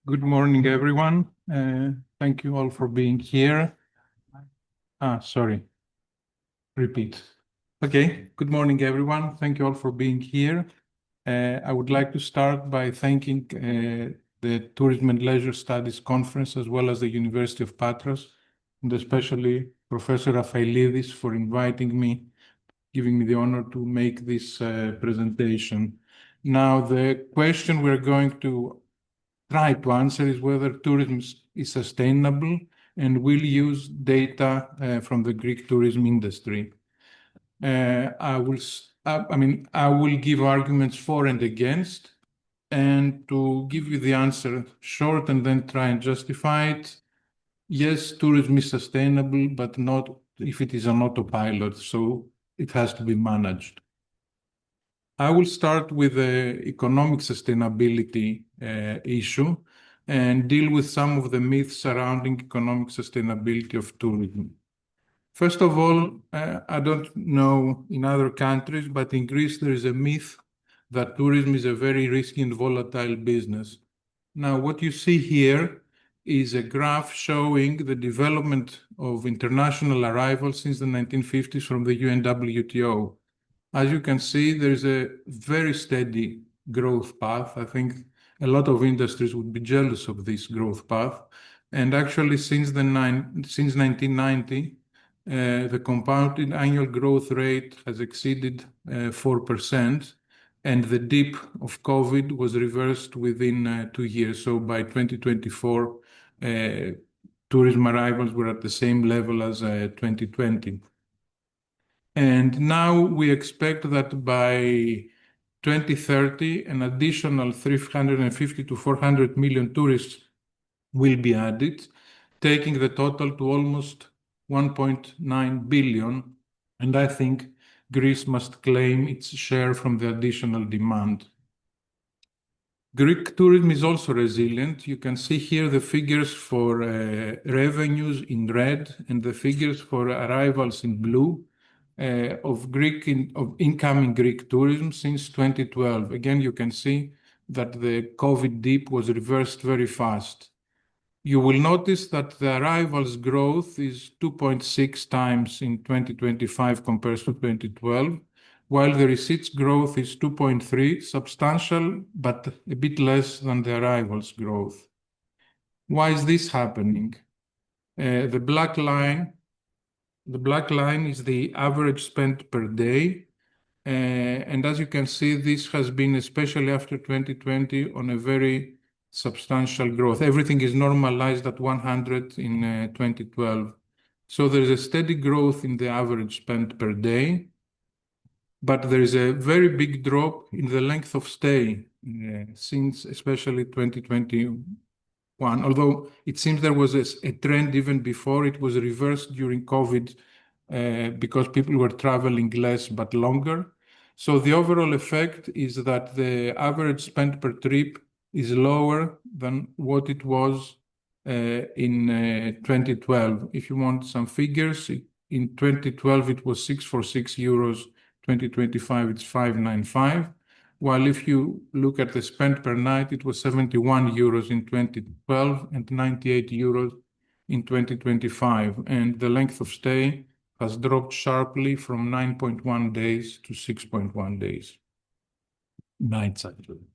Good morning, everyone. Thank you all for being here. Sorry. Repeat. Okay. Good morning, everyone. Thank you all for being here. I would like to start by thanking the Tourism and Leisure Studies Conference, as well as the University of Patras, and especially Professor Rafaelidis for inviting me, giving me the honor to make this presentation. Now, the question we're going to try to answer is whether tourism is sustainable, and will use data from the Greek tourism industry. I will give arguments for and against, and to give you the answer short and then try and justify it. Yes, tourism is sustainable, but not if it is an autopilot, so it has to be managed. I will start with the economic sustainability issue and deal with some of the myths surrounding economic sustainability of tourism. First of all, I don't know in other countries, but in Greece there is a myth that tourism is a very risky and volatile business. Now, what you see here is a graph showing the development of international arrivals since the 1950s from the UNWTO. As you can see, there is a very steady growth path. I think a lot of industries would be jealous of this growth path. And actually, since 1990, the compounded annual growth rate has exceeded 4%, and the dip of COVID was reversed within 2 years. So by 2024, tourism arrivals were at the same level as 2020. And now we expect that by 2030, an additional 350 to 400 million tourists will be added, taking the total to almost 1.9 billion. And I think Greece must claim its share from the additional demand. Greek tourism is also resilient. You can see here the figures for revenues in red and the figures for arrivals in blue. Of incoming Greek tourism since 2012. Again, you can see that the COVID dip was reversed very fast. You will notice that the arrivals growth is 2.6 times in 2025 compared to 2012, while the receipts growth is 2.3, substantial, but a bit less than the arrivals growth. Why is this happening? The black line is the average spent per day. And as you can see, this has been, especially after 2020, on a very substantial growth. Everything is normalized at 100 in 2012. So there is a steady growth in the average spent per day, but there is a very big drop in the length of stay since especially 2021. Although it seems there was a trend even before, it was reversed during COVID because people were traveling less but longer. So the overall effect is that the average spent per trip is lower than what it was in 2012. If you want some figures, in 2012 it was 646 euros, 2025 it's 595. While if you look at the spend per night, it was 71 euros in 2012 and 98 euros in 2025. And the length of stay has dropped sharply from 9.1 days to 6.1 days. Nights, actually.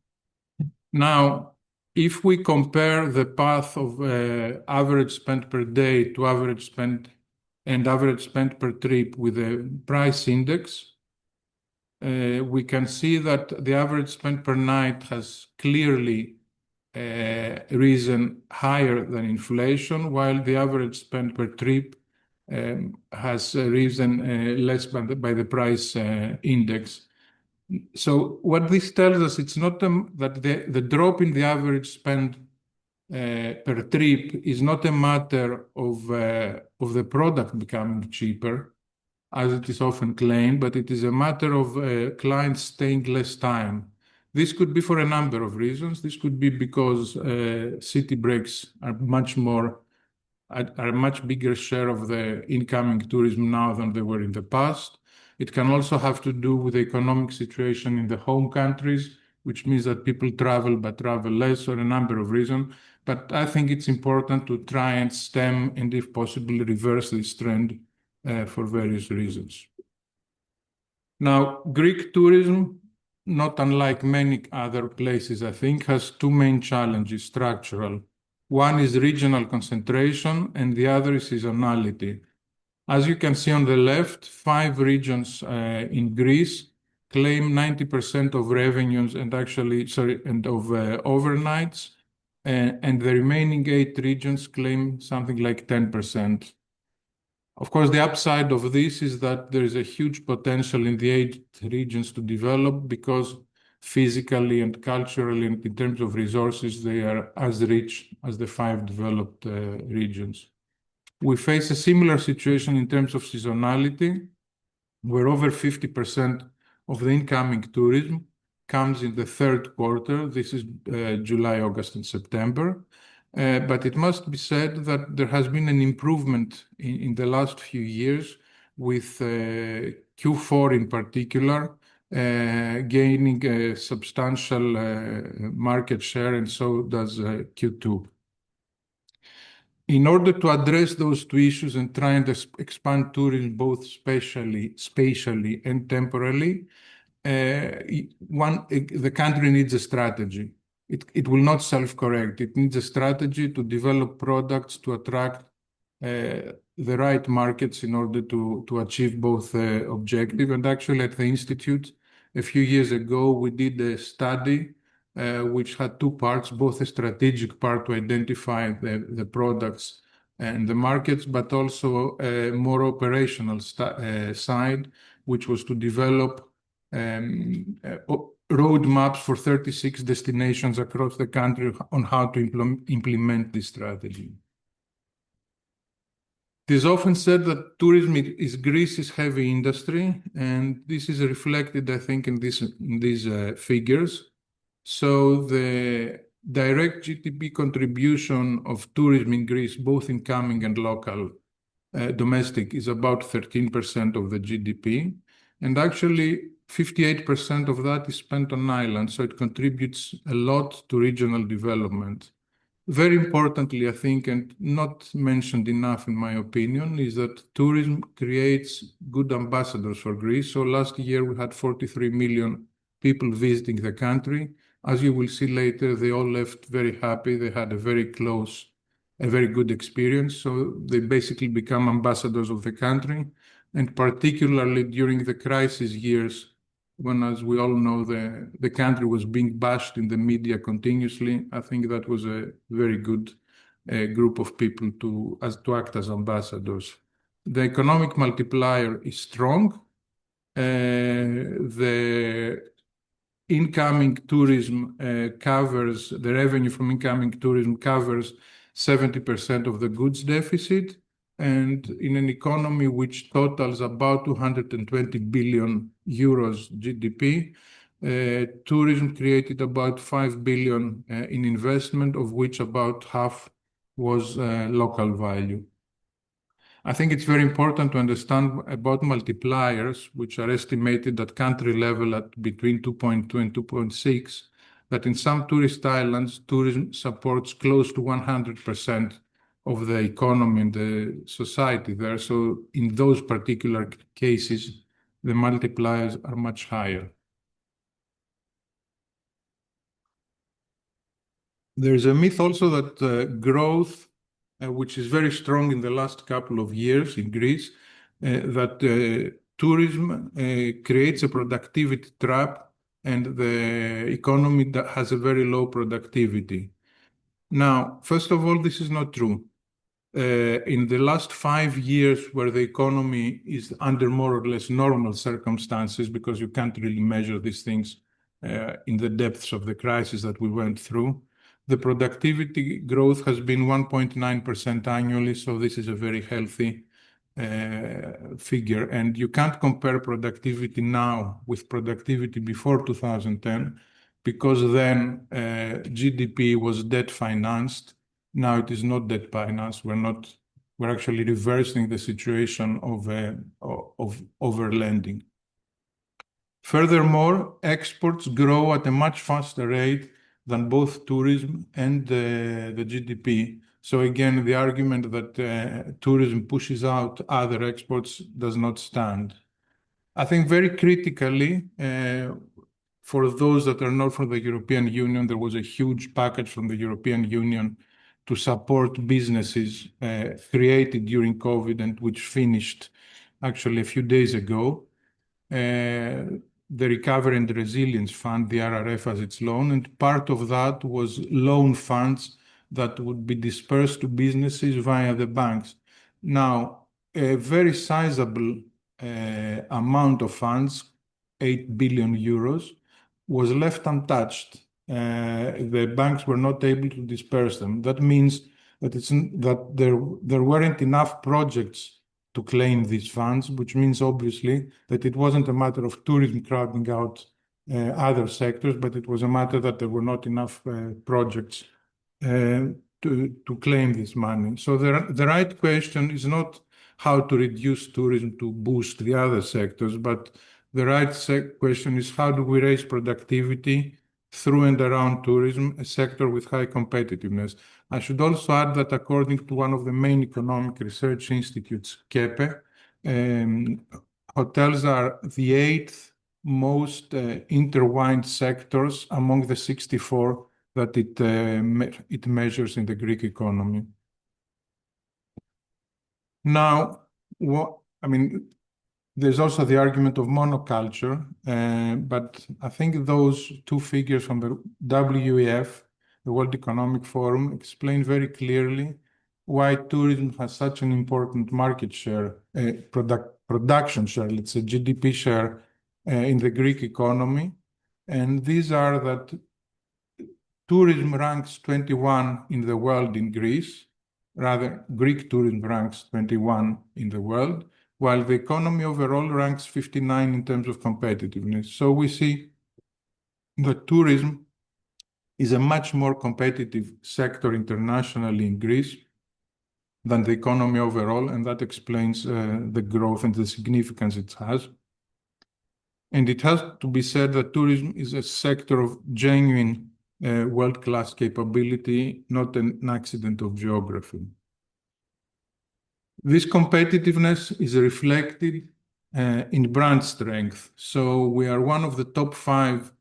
Now, if we compare the path of average spend per day to average spend and average spend per trip with the price index, we can see that the average spend per night has clearly risen higher than inflation, while the average spend per trip has risen less by the price index. So what this tells us, it's not that the drop in the average spend per trip is not a matter of the product becoming cheaper, as it is often claimed, but it is a matter of clients staying less time. This could be for a number of reasons. This could be because city breaks are a much bigger share of the incoming tourism now than they were in the past. It can also have to do with the economic situation in the home countries, which means that people travel but travel less for a number of reasons. But I think it's important to try and stem and, if possible, reverse this trend for various reasons. Now, Greek tourism, not unlike many other places, I think, has two main challenges, structural. One is regional concentration, and the other is seasonality. As you can see on the left, 5 regions in Greece claim 90% of revenues and of overnights, and the remaining 8 regions claim something like 10%. Of course, the upside of this is that there is a huge potential in the 8 regions to develop because physically and culturally and in terms of resources, they are as rich as the 5 developed regions. We face a similar situation in terms of seasonality, where over 50% of the incoming tourism comes in the third quarter. This is July, August, and September. But it must be said that there has been an improvement in the last few years, with Q4 in particular gaining a substantial market share, and so does Q2. In order to address those two issues and try and expand tourism both spatially and temporally, the country needs a strategy. It will not self-correct. It needs a strategy to develop products to attract the right markets in order to achieve both objectives. And actually, at the Institute, a few years ago, we did a study which had 2 parts, both a strategic part to identify the products and the markets, but also a more operational side, which was to develop roadmaps for 36 destinations across the country on how to implement this strategy. It is often said that tourism is Greece's heavy industry, and this is reflected, I think, in these figures. So the direct GDP contribution of tourism in Greece, both incoming and local, domestic, is about 13% of the GDP. And actually, 58% of that is spent on islands, so it contributes a lot to regional development. Very importantly, I think, and not mentioned enough in my opinion, is that tourism creates good ambassadors for Greece. So last year we had 43 million people visiting the country. As you will see later, they all left very happy. They had a very good experience. So they basically become ambassadors of the country. And particularly during the crisis years, when, as we all know, the country was being bashed in the media continuously, I think that was a very good group of people to act as ambassadors. The economic multiplier is strong. The incoming tourism the revenue from incoming tourism covers 70% of the goods deficit. And in an economy which totals about 220 billion euros GDP, tourism created about 5 billion in investment, of which about half was local value. I think it's very important to understand about multipliers, which are estimated at country level at between 2.2 and 2.6, that in some tourist islands, tourism supports close to 100% of the economy and the society there. So in those particular cases, the multipliers are much higher. There's a myth also that growth, which is very strong in the last couple of years in Greece, that tourism creates a productivity trap and the economy that has a very low productivity. Now, first of all, this is not true. In the last 5 years, where the economy is under more or less normal circumstances, because you can't really measure these things in the depths of the crisis that we went through, the productivity growth has been 1.9% annually, so this is a very healthy figure. And you can't compare productivity now with productivity before 2010, because then GDP was debt financed. Now it is not debt financed. We're actually reversing the situation of overlending. Furthermore, exports grow at a much faster rate than both tourism and the GDP. So again, the argument that tourism pushes out other exports does not stand. I think very critically, for those that are not from the European Union, there was a huge package from the European Union to support businesses created during COVID and which finished actually a few days ago. The Recovery and Resilience Fund, the RRF, as its loan, and part of that was loan funds that would be dispersed to businesses via the banks. Now, a very sizable amount of funds, 8 billion euros, was left untouched. The banks were not able to disperse them. That means that there weren't enough projects to claim these funds, which means obviously that it wasn't a matter of tourism crowding out other sectors, but it was a matter that there were not enough projects to claim this money. So the right question is not how to reduce tourism to boost the other sectors, but the right question is how do we raise productivity through and around tourism, a sector with high competitiveness. I should also add that according to one of the main economic research institutes, KEPE, hotels are the 8th most intertwined sectors among the 64 that it measures in the Greek economy. Now, there's also the argument of monoculture, but I think those two figures from the WEF, the World Economic Forum, explain very clearly why tourism has such an important market share, production share, let's say GDP share in the Greek economy. And these are that tourism ranks 21 in the world in Greece, rather Greek tourism ranks 21 in the world, while the economy overall ranks 59 in terms of competitiveness. So we see that tourism is a much more competitive sector internationally in Greece than the economy overall, and that explains the growth and the significance it has. And it has to be said that tourism is a sector of genuine world-class capability, not an accident of geography. This competitiveness is reflected in brand strength. So we are one of the top 5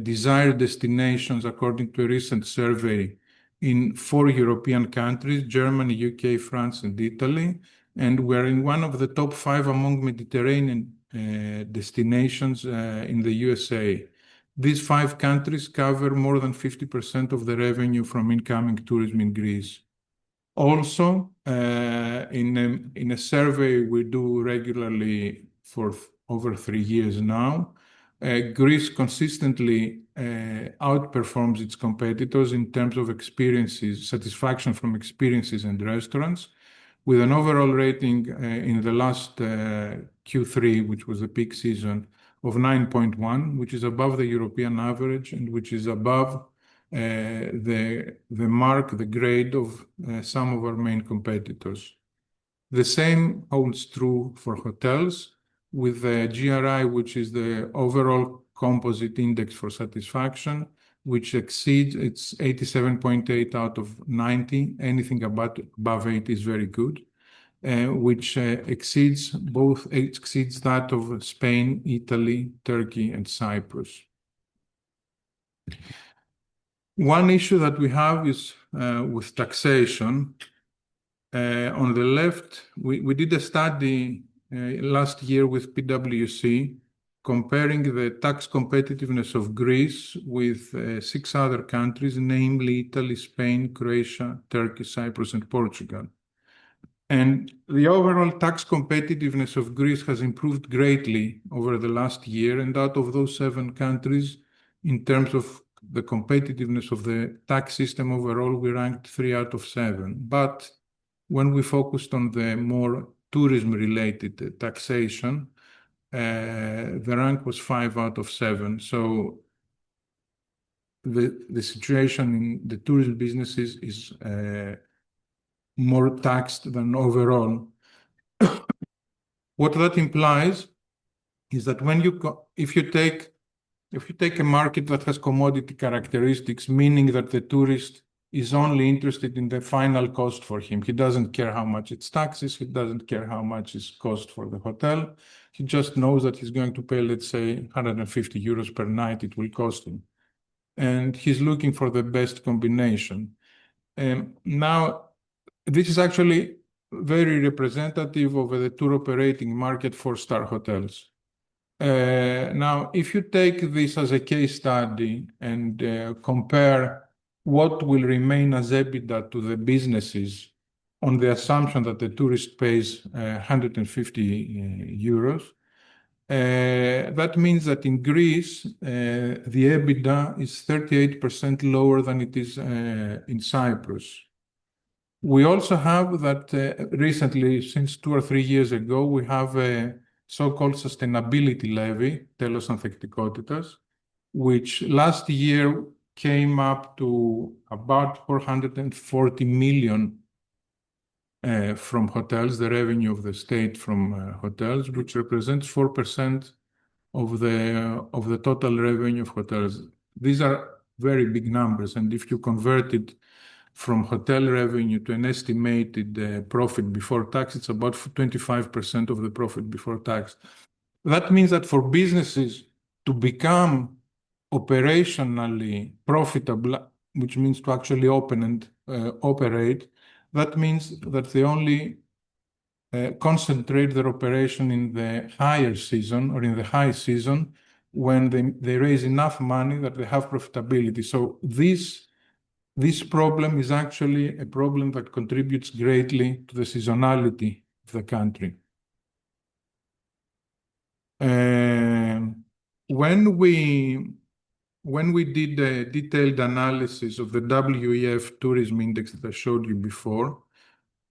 desired destinations according to a recent survey in 4 European countries, Germany, UK, France, and Italy. And we're in one of the top 5 among Mediterranean destinations in the USA. These 5 countries cover more than 50% of the revenue from incoming tourism in Greece. Also, in a survey we do regularly for over 3 years now, Greece consistently outperforms its competitors in terms of experiences, satisfaction from experiences and restaurants, with an overall rating in the last Q3, which was the peak season, of 9.1, which is above the European average and which is above the mark, the grade of some of our main competitors. The same holds true for hotels, with the GRI, which is the overall composite index for satisfaction, which exceeds, it's 87.8 out of 90. Anything above 80 is very good, which exceeds that of Spain, Italy, Turkey, and Cyprus. One issue that we have is with taxation. On the left, we did a study last year with PwC comparing the tax competitiveness of Greece with 6 other countries, namely Italy, Spain, Croatia, Turkey, Cyprus, and Portugal. And the overall tax competitiveness of Greece has improved greatly over the last year. And out of those 7 countries, in terms of the competitiveness of the tax system overall, we ranked 3 out of 7. But when we focused on the more tourism-related taxation, the rank was 5 out of 7. So the situation in the tourism businesses is more taxed than overall. What that implies is that when you if you take a market that has commodity characteristics, meaning that the tourist is only interested in the final cost for him. He doesn't care how much it's taxes. He doesn't care how much is cost for the hotel. He just knows that he's going to pay, let's say, 150 euros per night it will cost him. And he's looking for the best combination. Now, this is actually very representative of the tour operating market for star hotels. Now, if you take this as a case study and compare what will remain as EBITDA to the businesses on the assumption that the tourist pays 150 euros, that means that in Greece, the EBITDA is 38% lower than it is in Cyprus. We also have that recently, since 2 or 3 years ago, we have a so-called sustainability levy, telos ανθεκτικότητας, which last year came up to about 440 million from hotels, the revenue of the state from hotels, which represents 4% of the total revenue of hotels. These are very big numbers, and if you convert it from hotel revenue to an estimated profit before tax, it's about 25% of the profit before tax. That means that for businesses to become operationally profitable, which means to actually open and operate, that means that they only concentrate their operation in the higher season or in the high season when they raise enough money that they have profitability. So this problem is actually a problem that contributes greatly to the seasonality of the country. When we did a detailed analysis of the WEF tourism index that I showed you before,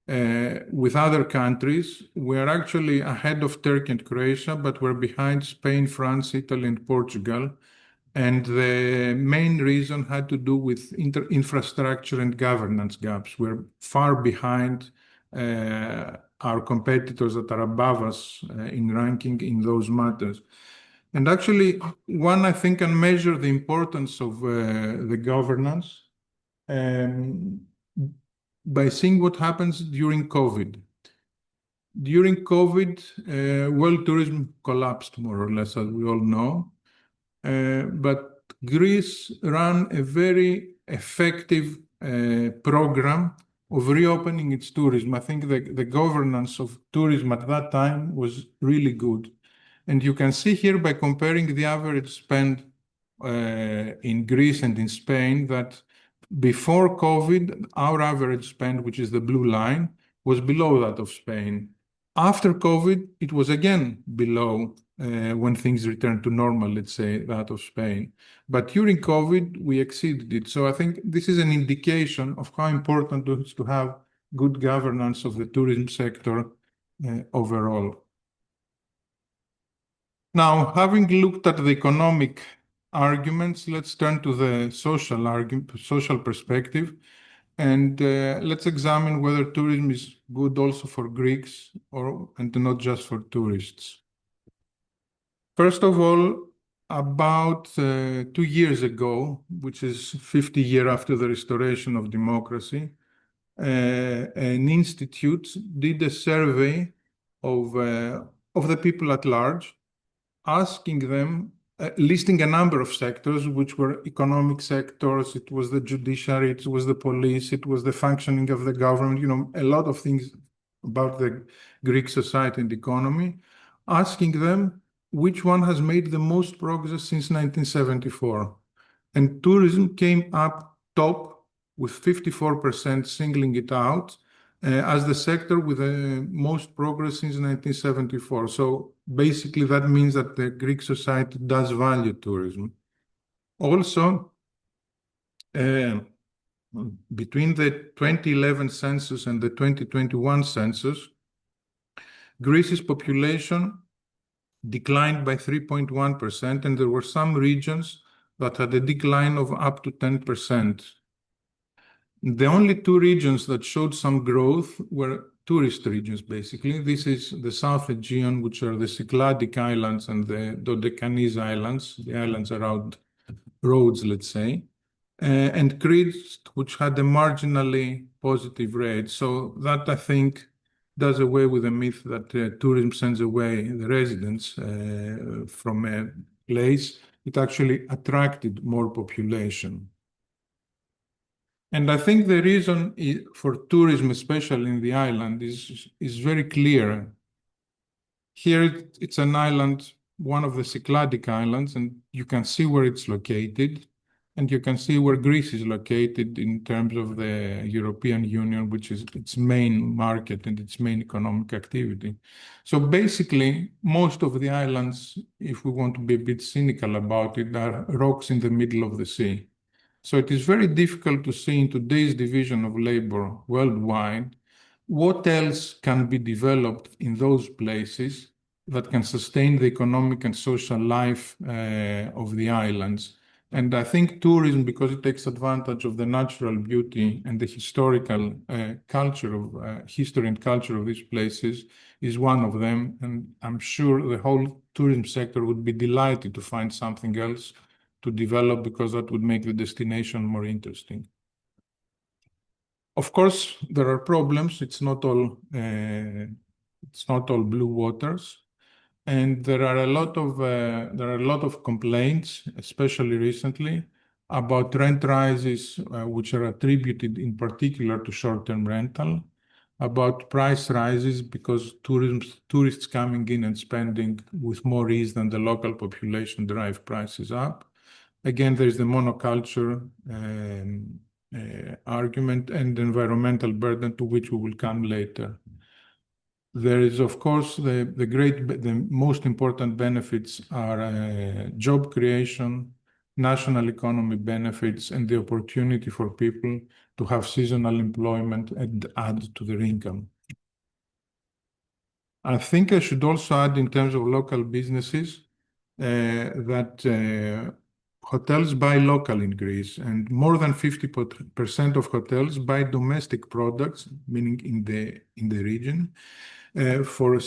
with other countries, we are actually ahead of Turkey and Croatia, but we're behind Spain, France, Italy, and Portugal. And the main reason had to do with infrastructure and governance gaps. We're far behind our competitors that are above us in ranking in those matters. And actually, one, I think, can measure the importance of the governance by seeing what happens during COVID. During COVID, world tourism collapsed more or less, as we all know. But Greece ran a very effective program of reopening its tourism. I think the governance of tourism at that time was really good. And you can see here by comparing the average spend in Greece and in Spain that before COVID, our average spend, which is the blue line, was below that of Spain. After COVID, it was again below when things returned to normal, let's say, that of Spain. But during COVID, we exceeded it. So I think this is an indication of how important it is to have good governance of the tourism sector overall. Now, having looked at the economic arguments, let's turn to the social perspective, and let's examine whether tourism is good also for Greeks and not just for tourists. First of all, about 2 years ago, which is 50 years after the restoration of democracy, an institute did a survey of the people at large, asking them, listing a number of sectors, which were economic sectors, it was the judiciary, it was the police, it was the functioning of the government, a lot of things about the Greek society and economy, asking them which one has made the most progress since 1974. And tourism came up top with 54% singling it out as the sector with the most progress since 1974. So basically that means that the Greek society does value tourism. Also, between the 2011 census and the 2021 census, Greece's population declined by 3.1%, and there were some regions that had a decline of up to 10%. The only 2 regions that showed some growth were tourist regions, basically. This is the South Aegean, which are the Cycladic Islands and the Dodecanese Islands, the islands around Rhodes, let's say, and Crete, which had a marginally positive rate. So that, I think, does away with the myth that tourism sends away the residents from a place. It actually attracted more population. And I think the reason for tourism, especially in the island, is very clear. Here, it's an island, one of the Cycladic islands, and you can see where it's located, and you can see where Greece is located in terms of the European Union, which is its main market and its main economic activity. So basically, most of the islands, if we want to be a bit cynical about it, are rocks in the middle of the sea. So it is very difficult to see in today's division of labor worldwide what else can be developed in those places that can sustain the economic and social life of the islands. And I think tourism, because it takes advantage of the natural beauty and the historical culture of history and culture of these places, is one of them. And I'm sure the whole tourism sector would be delighted to find something else to develop, because that would make the destination more interesting. Of course, there are problems. It's not all blue waters, and there are a lot of complaints, especially recently, about rent rises, which are attributed in particular to short-term rental, about price rises because tourists coming in and spending with more ease than the local population drive prices up. Again, there's the monoculture argument and environmental burden, to which we will come later. There is, of course, the most important benefits are job creation, national economy benefits, and the opportunity for people to have seasonal employment and add to their income. I think I should also add, in terms of local businesses, that hotels buy local in Greece, and more than 50% of hotels buy domestic products, meaning in the region, for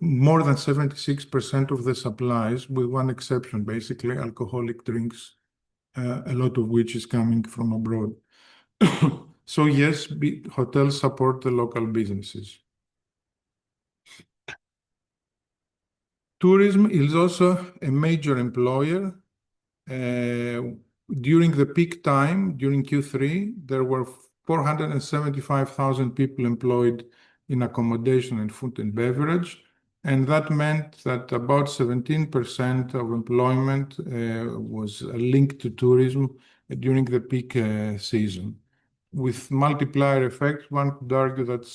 more than 76% of the supplies, with one exception, basically alcoholic drinks, a lot of which is coming from abroad. So yes, hotels support the local businesses. Tourism is also a major employer. During the peak time, during Q3, there were 475,000 people employed in accommodation and food and beverage. And that meant that about 17% of employment was linked to tourism during the peak season. With multiplier effect, one could argue that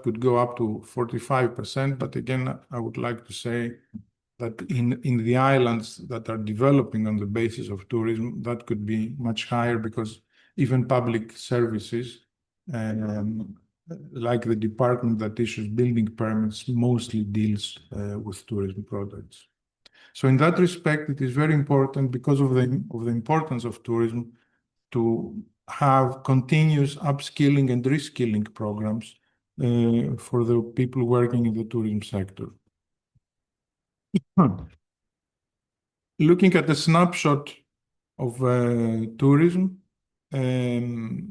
could go up to 45%. But again, I would like to say that in the islands that are developing on the basis of tourism, that could be much higher, because even public services, like the department that issues building permits, mostly deals with tourism products. So in that respect, it is very important, because of the importance of tourism, to have continuous upskilling and reskilling programs for the people working in the tourism sector. Looking at a snapshot of tourism, the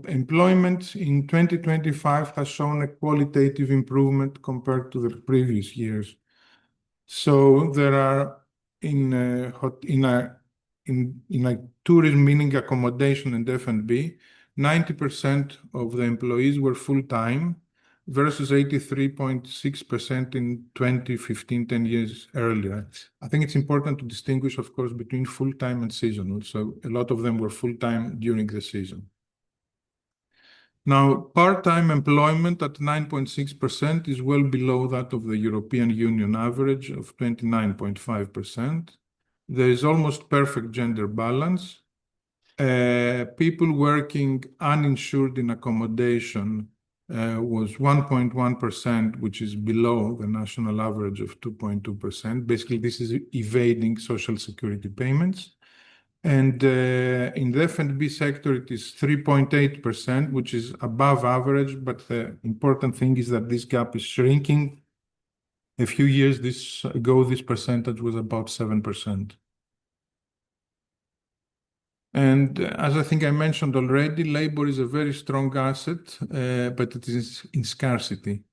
employment in 2025 has shown a qualitative improvement compared to the previous years. So there are in tourism, meaning accommodation and F&B, 90% of the employees were full-time versus 83.6% in 2015, 10 years earlier. I think it's important to distinguish, of course, between full-time and seasonal. So a lot of them were full-time during the season. Now, part-time employment at 9.6% is well below that of the European Union average of 29.5%. There is almost perfect gender balance. People working uninsured in accommodation was 1.1%, which is below the national average of 2.2%. Basically, this is evading social security payments. And in the F&B sector, it is 3.8%, which is above average. But the important thing is that this gap is shrinking. A few years ago, this percentage was about 7%. And as I think I mentioned already, labor is a very strong asset, but it is in scarcity.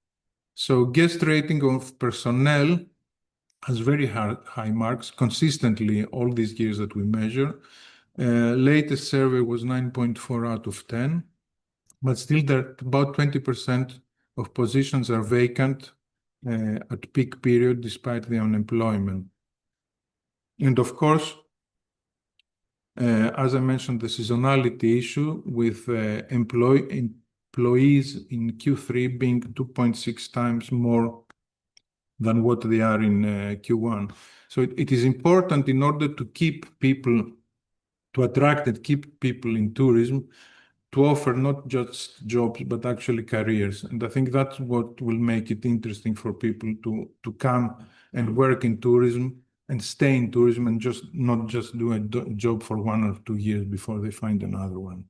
So guest rating of personnel has very high marks consistently all these years that we measure. Latest survey was 9.4 out of 10, but still that about 20% of positions are vacant at peak period despite the unemployment. And of course, as I mentioned, the seasonality issue with employees in Q3 being 2.6 times more than what they are in Q1. So it is important in order to attract and keep people in tourism, to offer not just jobs, but actually careers. And I think that's what will make it interesting for people to come and work in tourism and stay in tourism and not just do a job for 1 or 2 years before they find another one.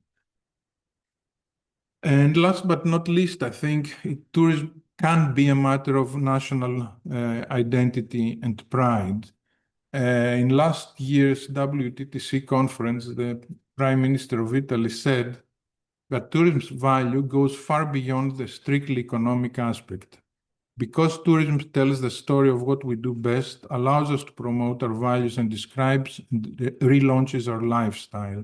And last but not least, I think tourism can be a matter of national identity and pride. In last year's WTTC conference, the Prime Minister of Italy said that tourism's value goes far beyond the strictly economic aspect. Because tourism tells the story of what we do best, allows us to promote our values and describes and relaunches our lifestyle.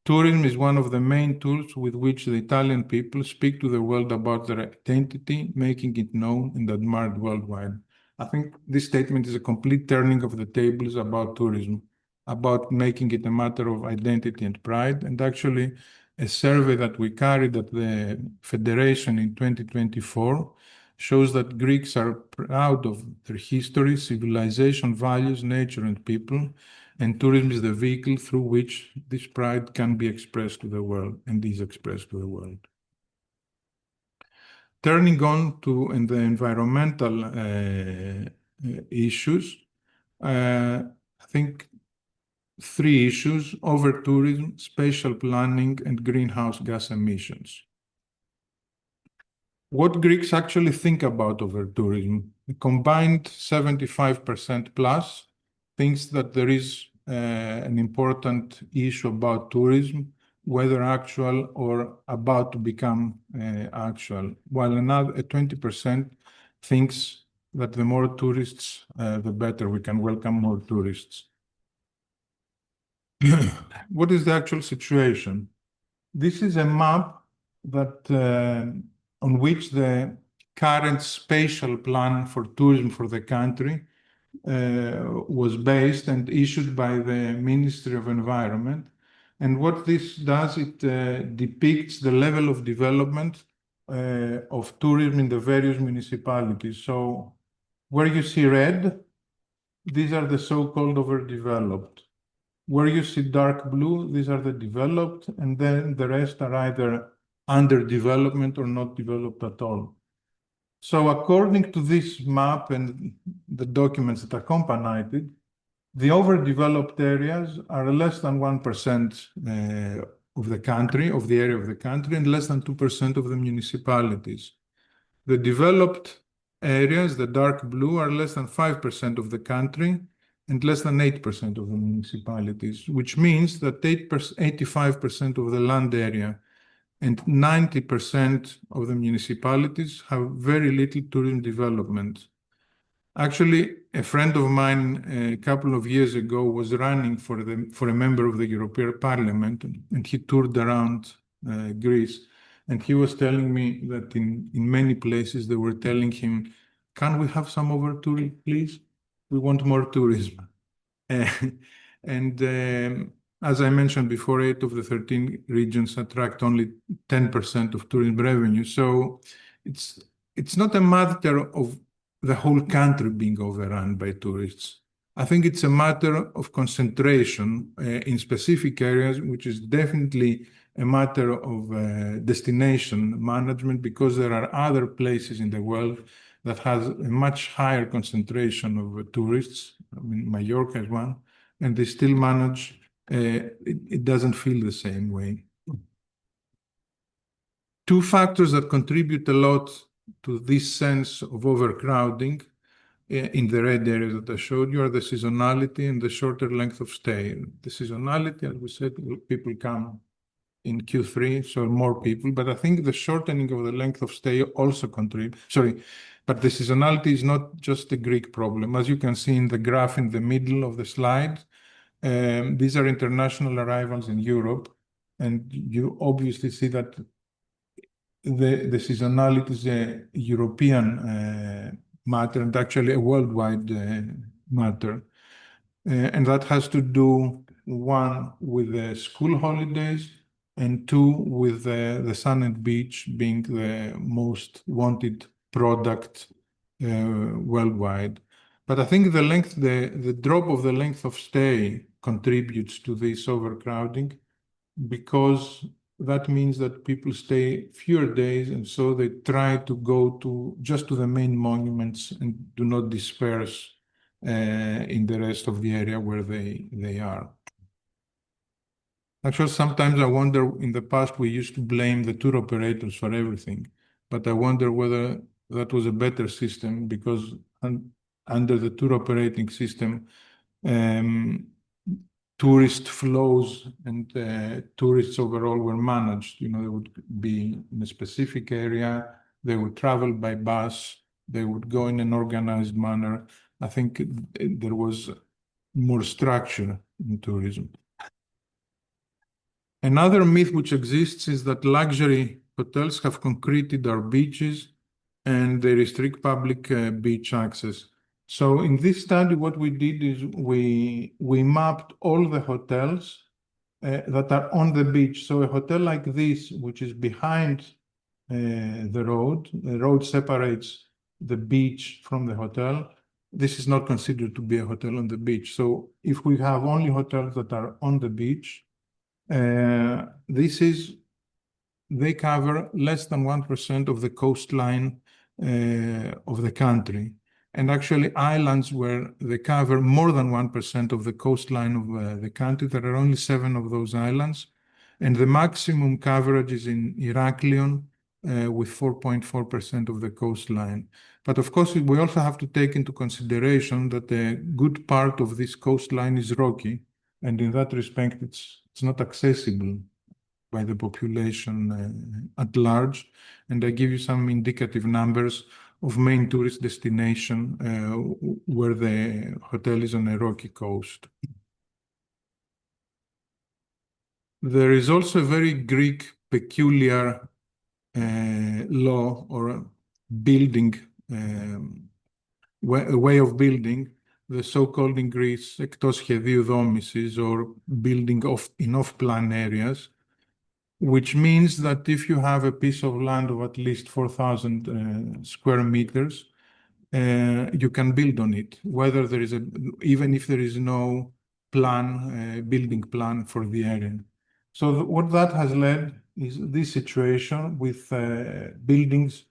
Tourism is one of the main tools with which the Italian people speak to the world about their identity, making it known and admired worldwide. I think this statement is a complete turning of the tables about tourism, about making it a matter of identity and pride. And actually, a survey that we carried at the Federation in 2024 shows that Greeks are proud of their history, civilization, values, nature, and people, and tourism is the vehicle through which this pride can be expressed to the world and is expressed to the world. Turning on to the environmental issues, I think 3 issues: over-tourism, spatial planning, and greenhouse gas emissions. What Greeks actually think about over-tourism? A combined 75% plus thinks that there is an important issue about tourism, whether actual or about to become actual, while another 20% thinks that the more tourists, the better, we can welcome more tourists. What is the actual situation? This is a map that on which the current spatial plan for tourism for the country was based and issued by the Ministry of Environment. And what this does, it depicts the level of development of tourism in the various municipalities. So where you see red, these are the so-called overdeveloped. Where you see dark blue, these are the developed, and then the rest are either under development or not developed at all. So according to this map and the documents that accompanied it, the overdeveloped areas are less than 1% of the country, of the area of the country, and less than 2% of the municipalities. The developed areas, the dark blue, are less than 5% of the country and less than 8% of the municipalities, which means that 85% of the land area and 90% of the municipalities have very little tourism development. Actually, a friend of mine a couple of years ago was running for a member of the European Parliament, and he toured around Greece, and he was telling me that in many places they were telling him, "Can we have some over tourism, please? We want more tourism." And as I mentioned before, 8 of the 13 regions attract only 10% of tourism revenue. So it's not a matter of the whole country being overrun by tourists. I think it's a matter of concentration in specific areas, which is definitely a matter of destination management, because there are other places in the world that has a much higher concentration of tourists. I mean, Mallorca is one, and they still manage it doesn't feel the same way. Two factors that contribute a lot to this sense of overcrowding in the red areas that I showed you are the seasonality and the shorter length of stay. The seasonality, as we said, people come in Q3, so more people, but I think the shortening of the length of stay also contributes. Sorry, but the seasonality is not just a Greek problem. As you can see in the graph in the middle of the slide, these are international arrivals in Europe, and you obviously see that the seasonality is a European matter and actually a worldwide matter. And that has to do, one, with the school holidays, and two, with the sun and beach being the most wanted product worldwide. But I think the drop of the length of stay contributes to this overcrowding, because that means that people stay fewer days, and so they try to go just to the main monuments and do not disperse in the rest of the area where they are. Actually, sometimes I wonder, in the past we used to blame the tour operators for everything, but I wonder whether that was a better system, because under the tour operating system, tourist flows and tourists overall were managed. They would be in a specific area, they would travel by bus, they would go in an organized manner. I think there was more structure in tourism. Another myth which exists is that luxury hotels have concreted our beaches and they restrict public beach access. So in this study, what we did is we mapped all the hotels that are on the beach. So a hotel like this, which is behind the road separates the beach from the hotel. This is not considered to be a hotel on the beach. So if we have only hotels that are on the beach, they cover less than 1% of the coastline of the country. And actually islands where they cover more than 1% of the coastline of the country, there are only 7 of those islands. And the maximum coverage is in Heraklion with 4.4% of the coastline. But of course, we also have to take into consideration that a good part of this coastline is rocky. And in that respect, it's not accessible by the population at large. And I give you some indicative numbers of main tourist destination where the hotel is on a rocky coast. There is also a very Greek peculiar law or building, way of building, the so-called in Greece εκτός σχεδίου δόμησης, or building in off-plan areas, which means that if you have a piece of land of at least 4,000 square meters, you can build on it, even if there is no building plan for the area. So what that has led is this situation with buildings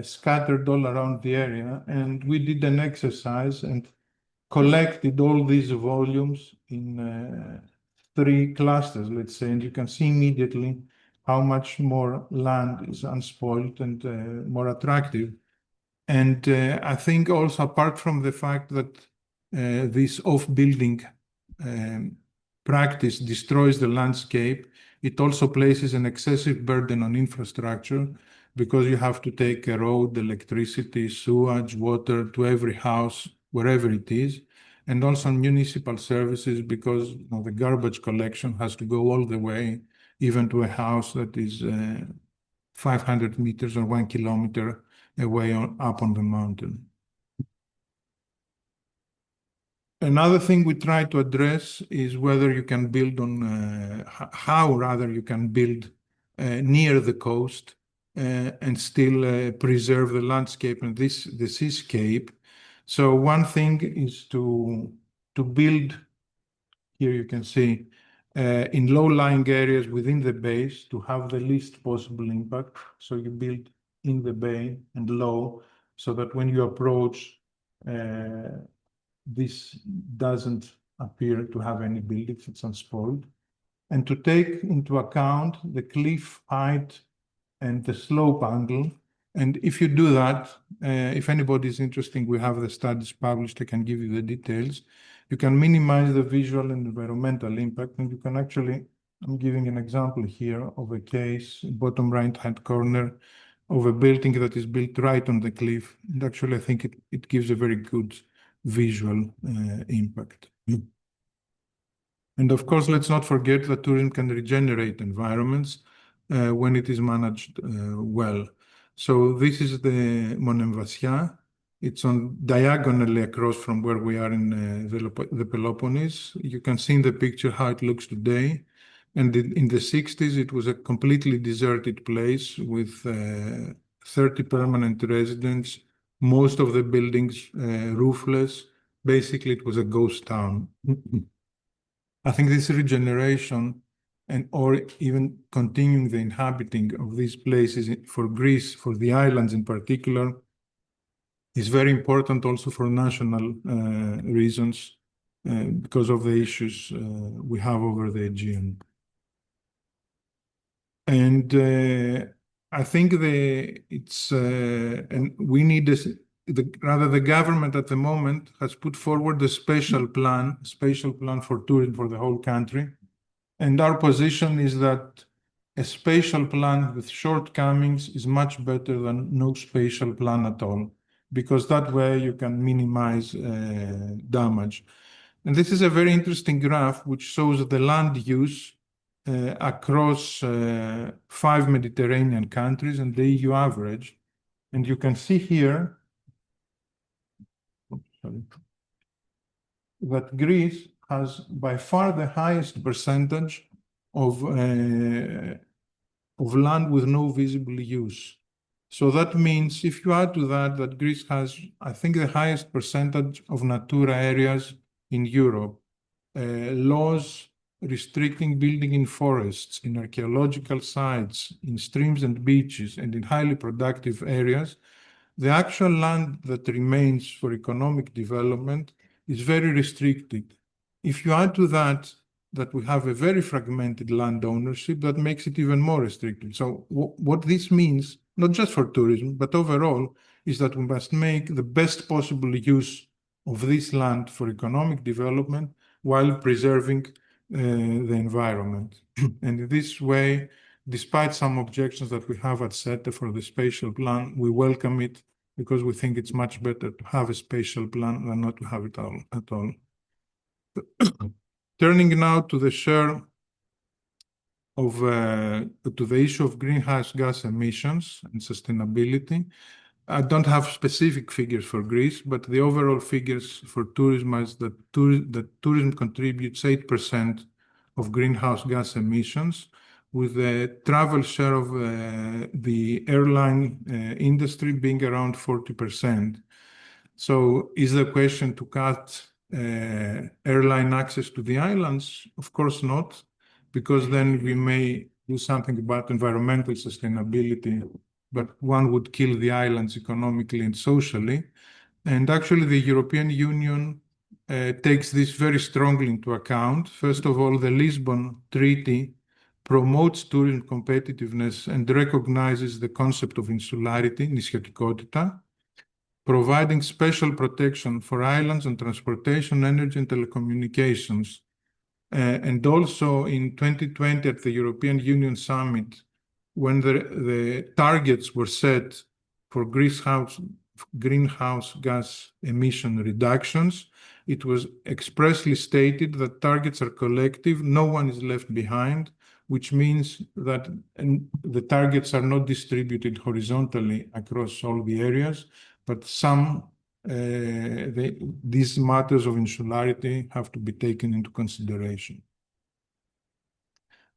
scattered all around the area. And we did an exercise and collected all these volumes in 3 clusters, let's say, and you can see immediately how much more land is unspoiled and more attractive. And I think also, apart from the fact that this off-building practice destroys the landscape, it also places an excessive burden on infrastructure, because you have to take a road, electricity, sewage, water to every house, wherever it is, and also on municipal services, because the garbage collection has to go all the way, even to a house that is 500 meters or 1 kilometer away up on the mountain. Another thing we try to address is whether you can build on, how rather you can build near the coast and still preserve the landscape and the seascape. So one thing is to build, here you can see, in low-lying areas within the bays to have the least possible impact. So you build in the bay and low, so that when you approach, this doesn't appear to have any buildings, it's unspoiled. And to take into account the cliff height and the slope angle. And if you do that, if anybody is interested, we have the studies published, I can give you the details. You can minimize the visual and environmental impact, and you can actually, I'm giving an example here of a case, bottom right-hand corner, of a building that is built right on the cliff. And actually, I think it gives a very good visual impact. And of course, let's not forget that tourism can regenerate environments when it is managed well. So this is the Monemvasia. It's on diagonally across from where we are in the Peloponnese. You can see in the picture how it looks today. And in the 60s, it was a completely deserted place with 30 permanent residents, most of the buildings roofless. Basically, it was a ghost town. I think this regeneration or even continuing the inhabiting of these places for Greece, for the islands in particular, is very important also for national reasons because of the issues we have over the Aegean. And I think and we need this. The government at the moment has put forward a spatial plan for tourism for the whole country. And our position is that a spatial plan with shortcomings is much better than no spatial plan at all, because that way you can minimize damage. And this is a very interesting graph which shows the land use across 5 Mediterranean countries and the EU average. And you can see here that Greece has by far the highest percentage of land with no visible use. So that means if you add to that Greece has, I think, the highest percentage of Natura areas in Europe, laws restricting building in forests, in archaeological sites, in streams and beaches, and in highly productive areas, the actual land that remains for economic development is very restricted. If you add to that we have a very fragmented land ownership, that makes it even more restricted. So what this means, not just for tourism, but overall, is that we must make the best possible use of this land for economic development while preserving the environment. And in this way, despite some objections that we have at SETE for the spatial plan, we welcome it because we think it's much better to have a spatial plan than not to have it at all. Turning now to the share of to the issue of greenhouse gas emissions and sustainability. I don't have specific figures for Greece, but the overall figures for tourism is that tourism contributes 8% of greenhouse gas emissions, with the travel share of the airline industry being around 40%. So is the question to cut airline access to the islands? Of course not, because then we may do something about environmental sustainability, but one would kill the islands economically and socially. And actually, the European Union takes this very strongly into account. First of all, the Lisbon Treaty promotes tourism competitiveness and recognizes the concept of insularity, nησιωτικότητα, providing special protection for islands and transportation, energy, and telecommunications. And also in 2020 at the European Union Summit, when the targets were set for greenhouse gas emission reductions, it was expressly stated that targets are collective, no one is left behind, which means that the targets are not distributed horizontally across all the areas, but these matters of insularity have to be taken into consideration.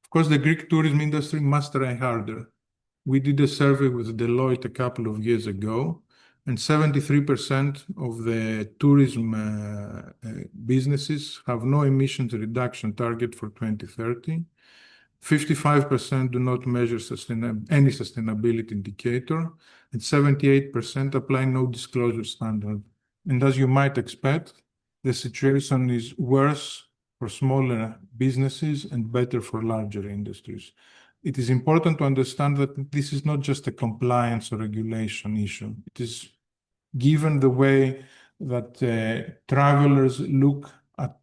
Of course, the Greek tourism industry must try harder. We did a survey with Deloitte a couple of years ago, and 73% of the tourism businesses have no emissions reduction target for 2030. 55% do not measure any sustainability indicator, and 78% apply no disclosure standard. And as you might expect, the situation is worse for smaller businesses and better for larger industries. It is important to understand that this is not just a compliance or regulation issue. It is given the way that travelers look at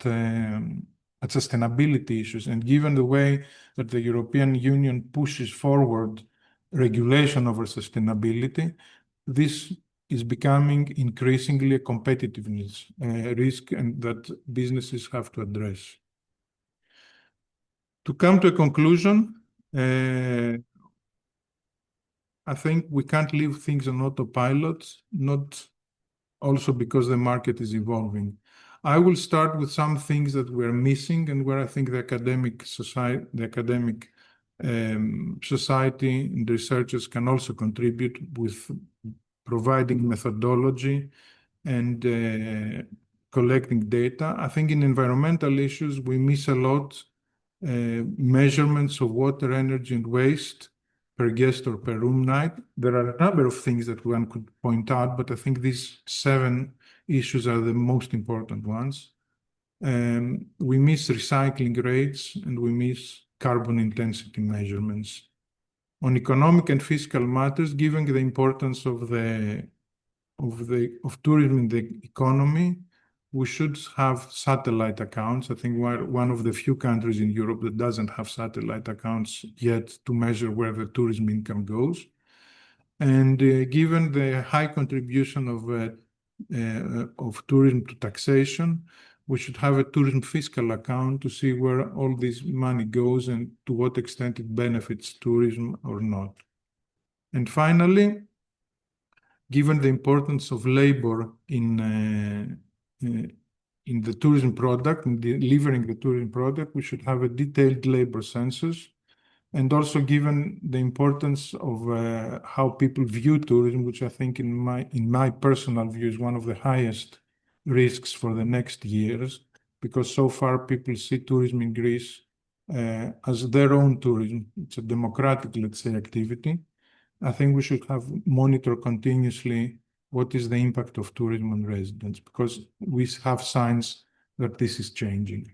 sustainability issues, and given the way that the European Union pushes forward regulation over sustainability, this is becoming increasingly a competitiveness risk and that businesses have to address. To come to a conclusion, I think we can't leave things on autopilot, not also because the market is evolving. I will start with some things that we're missing and where I think the academic society and researchers can also contribute with providing methodology and collecting data. I think in environmental issues, we miss a lot measurements of water, energy, and waste per guest or per room night. There are a number of things that one could point out, but I think these 7 issues are the most important ones. We miss recycling rates and we miss carbon intensity measurements. On economic and fiscal matters, given the importance of tourism in the economy, we should have satellite accounts. I think we're one of the few countries in Europe that doesn't have satellite accounts yet to measure where the tourism income goes. And given the high contribution of tourism to taxation, we should have a tourism fiscal account to see where all this money goes and to what extent it benefits tourism or not. And finally, given the importance of labor in the tourism product, in delivering the tourism product, we should have a detailed labor census. And also given the importance of how people view tourism, which I think in my personal view is one of the highest risks for the next years, because so far people see tourism in Greece as their own tourism. It's a democratic, let's say, activity. I think we should monitor continuously what is the impact of tourism on residents, because we have signs that this is changing.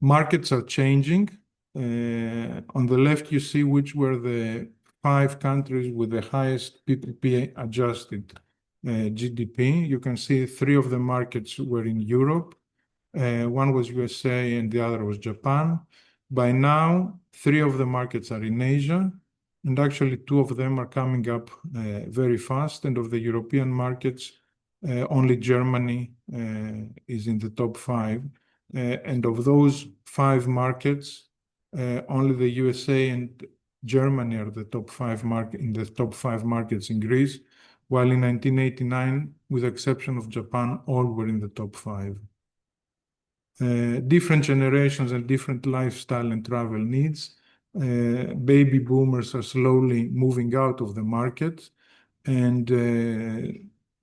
Markets are changing. On the left, you see which were the 5 countries with the highest PPP adjusted GDP. You can see 3 of the markets were in Europe. One was USA and the other was Japan. By now, 3 of the markets are in Asia. And actually, 2 of them are coming up very fast. And of the European markets, only Germany is in the top 5. And of those 5 markets, only the USA and Germany are the top 5 markets in Greece, while in 1989, with the exception of Japan, all were in the top 5. Different generations and different lifestyle and travel needs. Baby boomers are slowly moving out of the market, and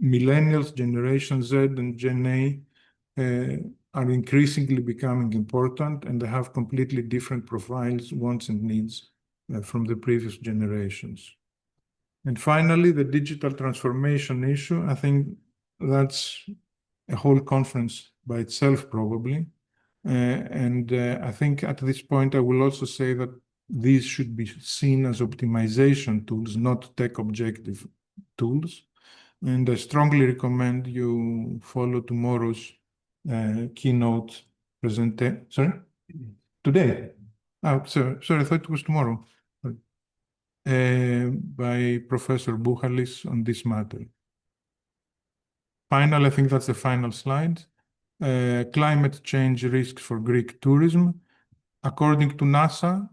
millennials, Generation Z and Gen A are increasingly becoming important, and they have completely different profiles, wants and needs from the previous generations. And finally, the digital transformation issue, I think that's a whole conference by itself probably. I think at this point, I will also say that these should be seen as optimization tools, not tech objective tools. And I strongly recommend you follow tomorrow's keynote presentation. Sorry? Today? Oh, sorry, I thought it was tomorrow. By Professor Bouchalis on this matter. Finally, I think that's the final slide. Climate change risks for Greek tourism. According to NASA,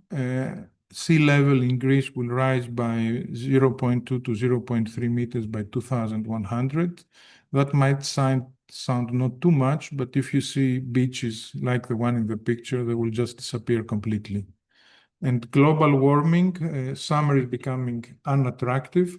sea level in Greece will rise by 0.2 to 0.3 meters by 2100. That might sound not too much, but if you see beaches like the one in the picture, they will just disappear completely. And global warming, summer is becoming unattractive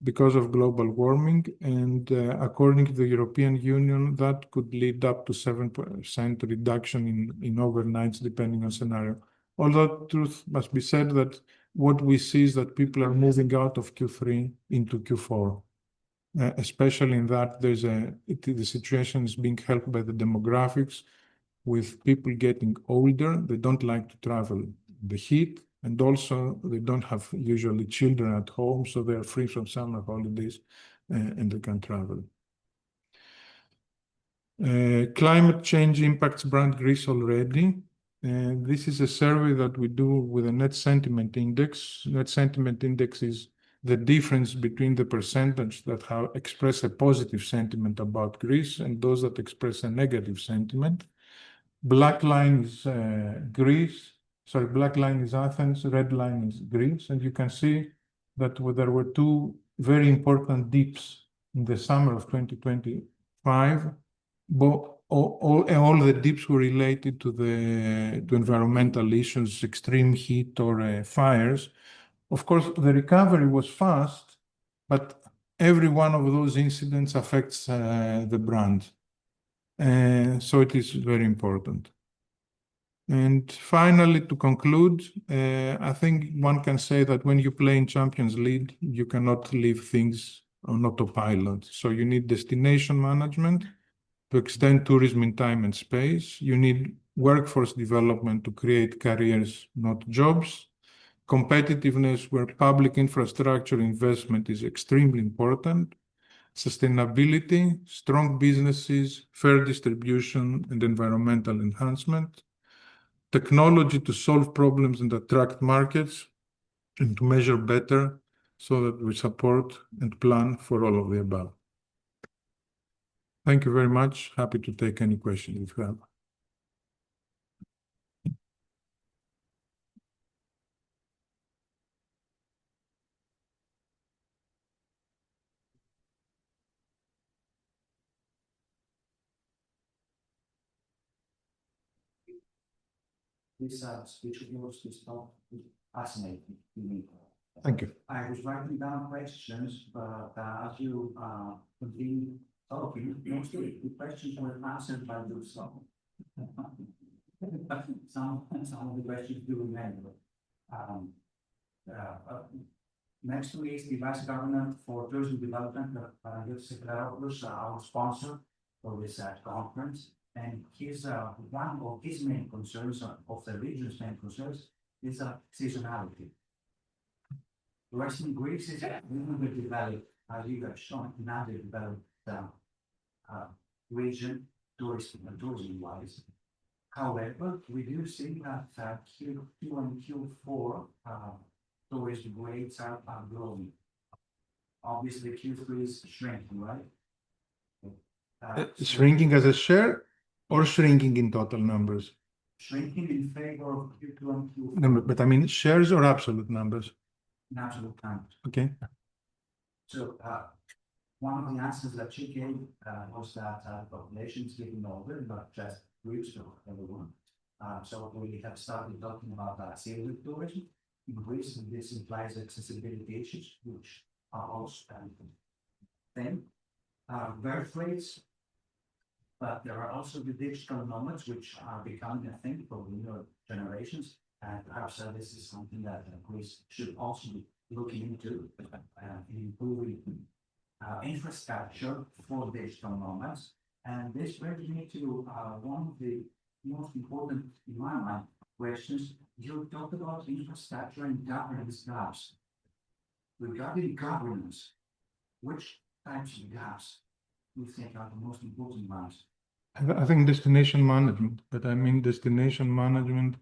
because of global warming. And according to the European Union, that could lead up to 7% reduction in overnights, depending on scenario. Although truth must be said that what we see is that people are moving out of Q3 into Q4. especially in that the situation is being helped by the demographics, with people getting older. They don't like to travel in the heat, and also they don't have usually children at home, so they are free from summer holidays and they can travel. Climate change impacts brand Greece already. This is a survey that we do with a net sentiment index. Net sentiment index is the difference between the percentage that express a positive sentiment about Greece and those that express a negative sentiment. Black line is black line is Athens, red line is Greece, and you can see that there were two very important dips in the summer of 2025. All the dips were related to environmental issues, extreme heat or fires. Of course, the recovery was fast, but every one of those incidents affects the brand. So it is very important. And finally, to conclude, I think one can say that when you play in Champions League, you cannot leave things on autopilot. So you need destination management to extend tourism in time and space. You need workforce development to create careers, not jobs. Competitiveness, where public infrastructure investment is extremely important. Sustainability, strong businesses, fair distribution, and environmental enhancement. Technology to solve problems and attract markets, and to measure better so that we support and plan for all of the above. Thank you very much. Happy to take any questions if you have. This speech of yours is fascinating to me. Thank you. I was writing down questions, but as you continue talking, most of the questions were answered by yourself. Some of the questions do remember. Next to me is the Vice Governor for Tourism Development, Aris Ikkos, our sponsor for this conference. And one of his main concerns, of the region's main concerns, is seasonality. Western Greece is underdeveloped, as you have shown, an underdeveloped region, tourism-wise. However, we do see that Q2 and Q4 tourism rates are growing. Obviously, Q3 is shrinking, right? Shrinking as a share or shrinking in total numbers? Shrinking in favor of Q2 and Q4. No, but I mean shares or absolute numbers? In absolute terms. Okay. So one of the answers that she gave was that the population is getting older, not just Greece, but everyone. So we have started talking about sailing tourism in Greece, and this implies accessibility issues, which are also then birth rates. But there are also the digital nomads, which are becoming a thing for the newer generations. And perhaps this is something that Greece should also be looking into, improving infrastructure for digital nomads. And this brings me to one of the most important, in my mind, questions. You talked about infrastructure and governance gaps. Regarding governance, which types of gaps you think are the most important ones? I think destination management, but I mean destination management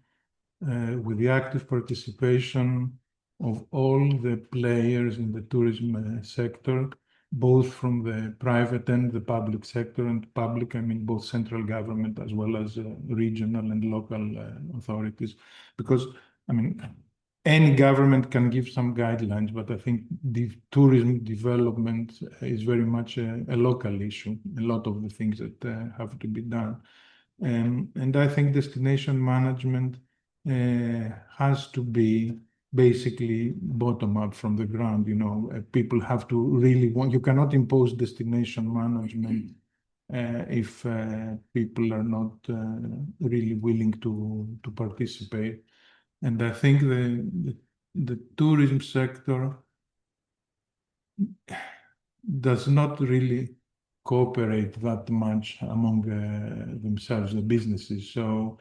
with the active participation of all the players in the tourism sector, both from the private and the public sector. And public, I mean both central government as well as regional and local authorities. Because, I mean, any government can give some guidelines, but I think the tourism development is very much a local issue, a lot of the things that have to be done. And I think destination management has to be basically bottom up from the ground. You know, people have to really want, you cannot impose destination management if people are not really willing to participate. And I think the tourism sector does not really cooperate that much among themselves, the businesses. So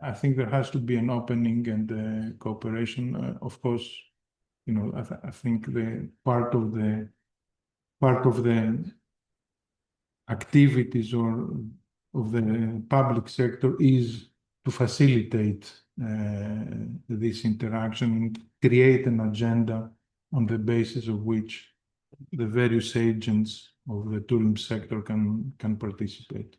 I think there has to be an opening and cooperation. Of course, I think the part of the activities or of the public sector is to facilitate this interaction and create an agenda on the basis of which the various agents of the tourism sector can participate.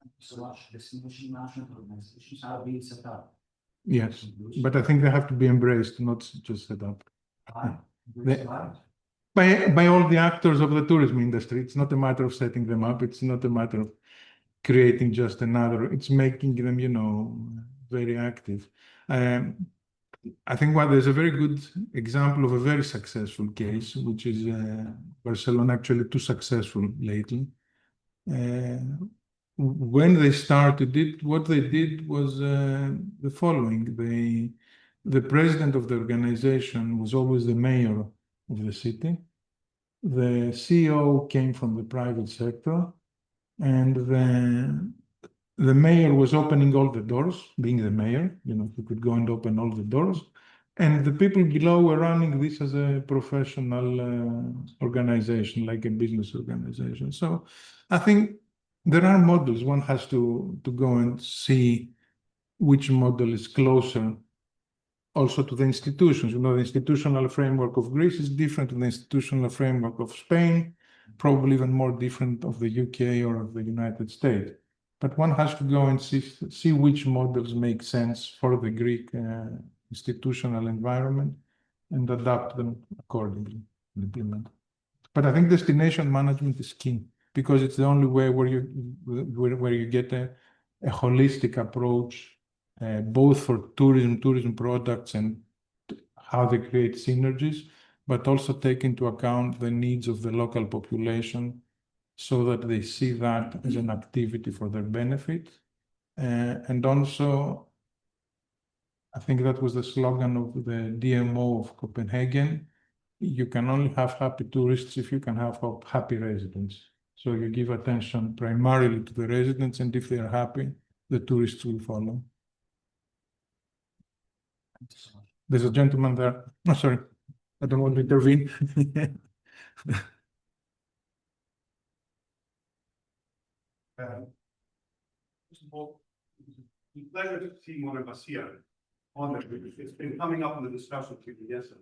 Thank you so much. Destination management organizations are being set up. Yes, but I think they have to be embraced, not just set up. By all the actors of the tourism industry. It's not a matter of setting them up. It's not a matter of creating just another. It's making them, very active. I think there's a very good example of a very successful case, which is Barcelona, actually too successful lately. When they started it, what they did was the following. The president of the organization was always the mayor of the city. The CEO came from the private sector, and the mayor was opening all the doors, being the mayor, he could go and open all the doors. And the people below were running this as a professional organization, like a business organization. So I think there are models. One has to go and see which model is closer also to the institutions. The institutional framework of Greece is different to the institutional framework of Spain, probably even more different of the UK or of the United States. But one has to go and see which models make sense for the Greek institutional environment and adapt them accordingly and implement. But I think destination management is key because it's the only way where you get a holistic approach, both for tourism products and how they create synergies, but also take into account the needs of the local population so that they see that as an activity for their benefit. And also, I think that was the slogan of the DMO of Copenhagen. You can only have happy tourists if you can have happy residents. So you give attention primarily to the residents, and if they are happy, the tourists will follow. Thank you so much. There's a gentleman there. Oh, sorry, I don't want to intervene. First of all, it's a pleasure to see one of us here on the group. It's been coming up in the discussion to the yesterday.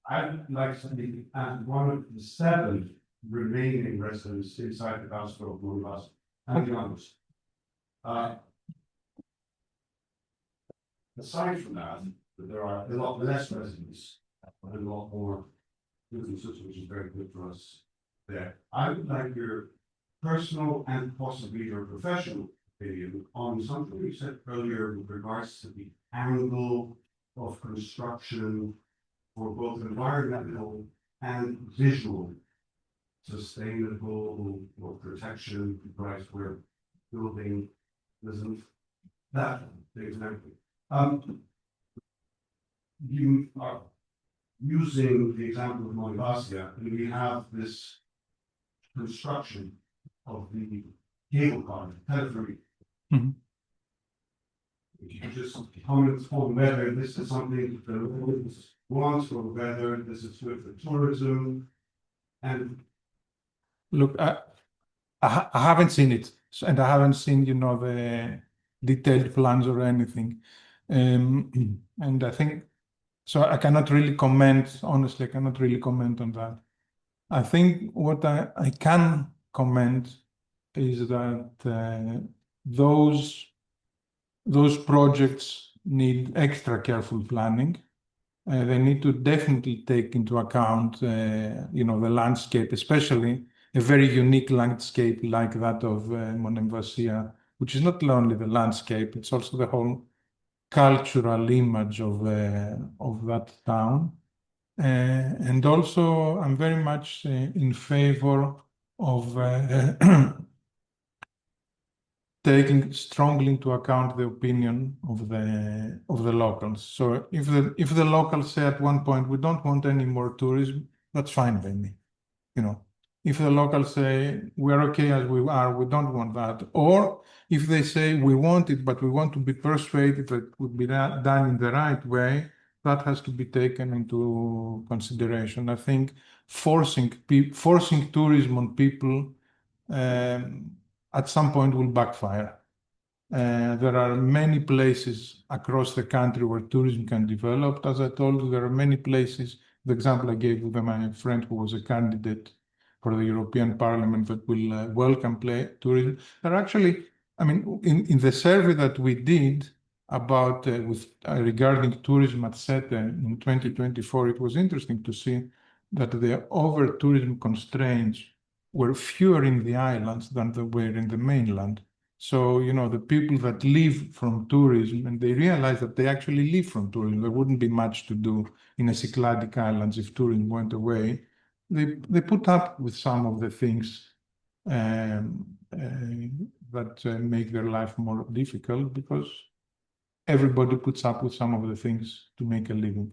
I'd like to be as one of the 7 remaining residents inside the Council of Mombasa and the others. Aside from that, there are a lot less residents, a lot more businesses, which is very good for us there. I would like your personal and possibly your professional opinion on something you said earlier with regards to the angle of construction for both environmental and visual sustainable or protection, right, where building isn't that exactly. You are using the example of Mombasa, and we have this construction of the cable car, telephony. Mm-hmm. If you could just comment on whether this is something the locals want or whether this is good for tourism. And look, I haven't seen it, and I haven't seen, the detailed plans or anything. And I think, so I cannot really comment, honestly, I cannot really comment on that. I think what I can comment is that those projects need extra careful planning. They need to definitely take into account, the landscape, especially a very unique landscape like that of Monemvasia, which is not only the landscape, it's also the whole cultural image of that town. And also, I'm very much in favor of taking strongly into account the opinion of the locals. So if the locals say at one point, we don't want any more tourism, that's fine by me. You know, if the locals say we're okay as we are, we don't want that, or if they say we want it, but we want to be persuaded that it would be done in the right way, that has to be taken into consideration. I think forcing tourism on people at some point will backfire. There are many places across the country where tourism can develop. As I told you, there are many places. The example I gave with my friend who was a candidate for the European Parliament that will welcome tourism. There are actually, I mean, in the survey that we did about regarding tourism at SETE in 2024, it was interesting to see that the over-tourism constraints were fewer in the islands than they were in the mainland. So, you know, the people that live from tourism, and they realize that they actually live from tourism, there wouldn't be much to do in the Cycladic Islands if tourism went away. They put up with some of the things that make their life more difficult because everybody puts up with some of the things to make a living.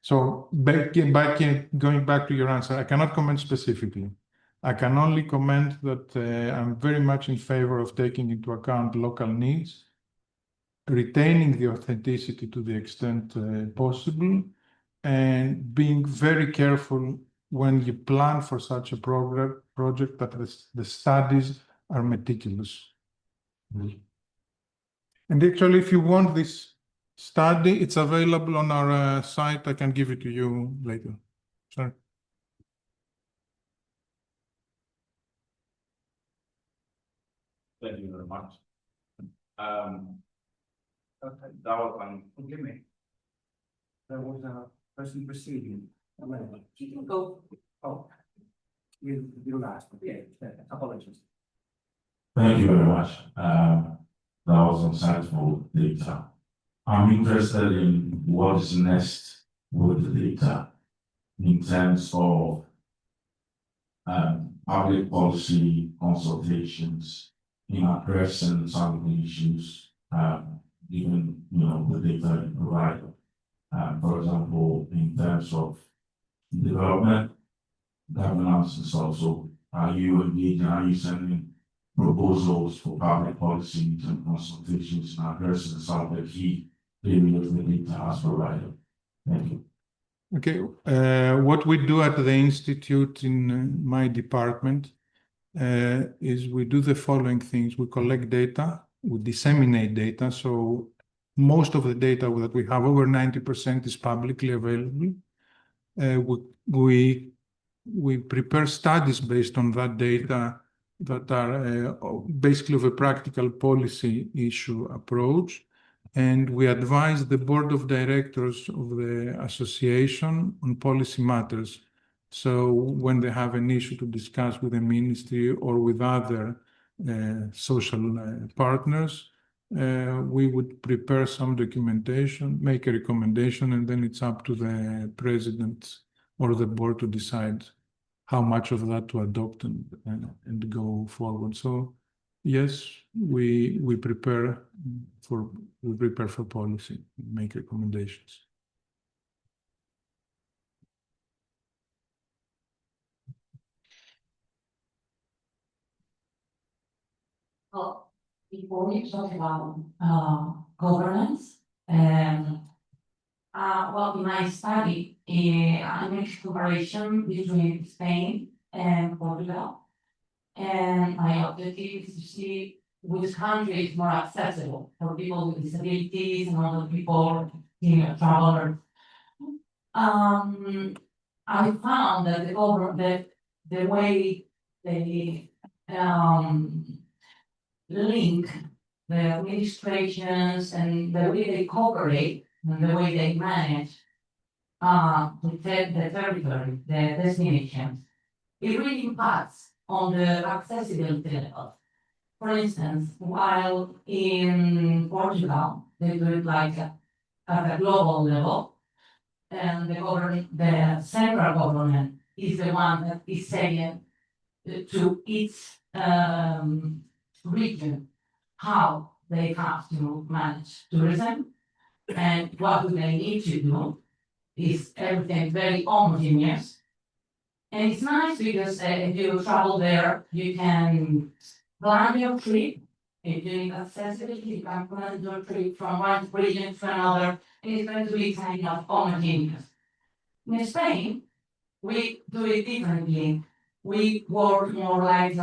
So going back to your answer, I cannot comment specifically. I can only comment that I'm very much in favor of taking into account local needs, retaining the authenticity to the extent possible, and being very careful when you plan for such a project that the studies are meticulous. And actually, if you want this study, it's available on our site. I can give it to you later. Sorry. Thank you very much. That was Forgive me. There was a person proceeding. You can go. Oh. You last. Yeah, apologies. Thank you very much. That was insightful data. I'm interested in what is next with the data in terms of public policy consultations in addressing some of the issues, given the data you provide. For example, in terms of development, governance is also, are you engaging, are you sending proposals for public policy and consultations and addressing some of the key areas the data has provided? Thank you. Okay, what we do at the Institute in my department is we do the following things. We collect data, we disseminate data. So most of the data that we have, over 90%, is publicly available. We prepare studies based on that data that are basically of a practical policy issue approach. And we advise the board of directors of the association on policy matters. So when they have an issue to discuss with the ministry or with other social partners, we would prepare some documentation, make a recommendation, and then it's up to the president or the board to decide how much of that to adopt and go forward. So yes, we prepare for policy, make recommendations. Well, before we talk about governance, well, in my study, I made a comparison between Spain and Portugal, and my objective is to see which country is more accessible for people with disabilities and other people, travelers. I found that the way they link the administrations and the way they cooperate and the way they manage the territory, the destinations, it really impacts on the accessibility level. For instance, while in Portugal, they do it like at a global level, and the central government is the one that is saying to its region how they have to manage tourism and what do they need to do. is everything very homogeneous. And it's nice because if you travel there, you can plan your trip. If you need accessibility, you can plan your trip from one region to another, and it's going to be kind of homogeneous. In Spain, we do it differently. We work more like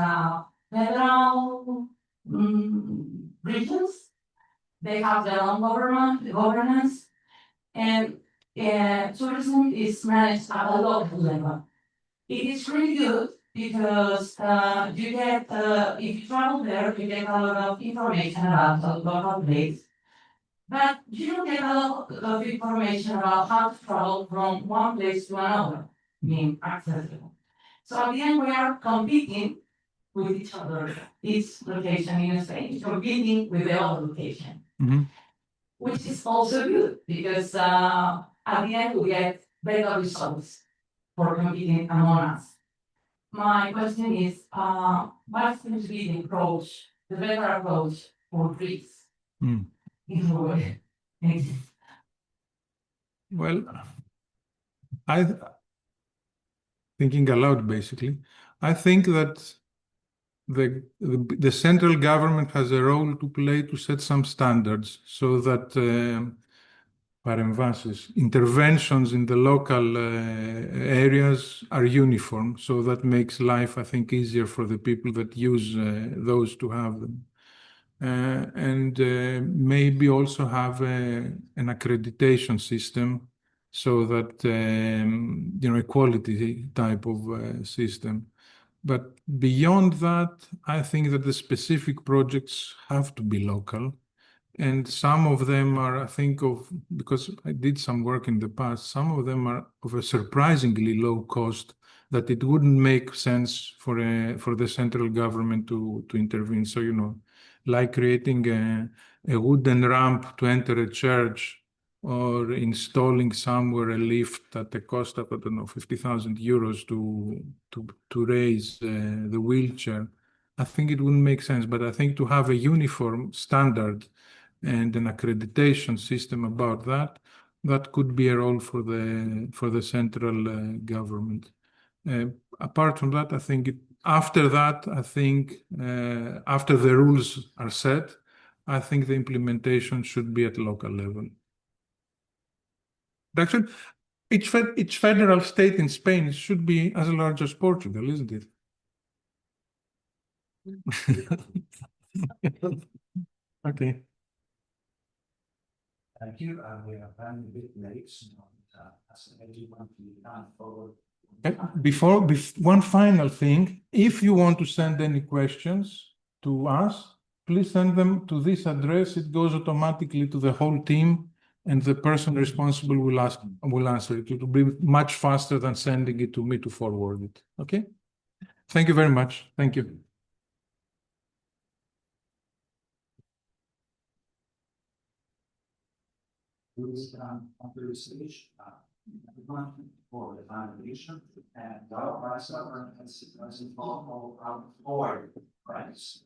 federal regions. They have their own governance, and tourism is managed at a local level. It is really good because you get, if you travel there, you get a lot of information about the local place, but you don't get a lot of information about how to travel from one place to another, being accessible. So at the end, we are competing with each other. Each location in Spain is competing with the other location, which is also good because at the end, we get better results for competing among us. My question is, what's going to be the approach, the better approach for Greece? In a way. Well, thinking aloud, basically, I think that the central government has a role to play to set some standards so that interventions in the local areas are uniform. So that makes life, I think, easier for the people that use those to have them. And maybe also have an accreditation system so that, a quality type of system. But beyond that, I think that the specific projects have to be local. And some of them are, I think because I did some work in the past, some of them are of a surprisingly low cost that it wouldn't make sense for the central government to intervene. So, like creating a wooden ramp to enter a church or installing somewhere a lift at the cost of, 50,000 euros to raise the wheelchair. I think it wouldn't make sense, but I think to have a uniform standard and an accreditation system about that could be a role for the central government. Apart from that, I think after the rules are set, I think the implementation should be at local level. Actually, each federal state in Spain should be as large as Portugal, isn't it? Okay. Thank you. We are running a bit late. As you want to forward. Before one final thing, if you want to send any questions to us, please send them to this address. It goes automatically to the whole team, and the person responsible will answer it. It will be much faster than sending it to me to forward it. Okay? Thank you very much. Thank you. After the stage, for the foundation, and our vice governor has informed all our board rights.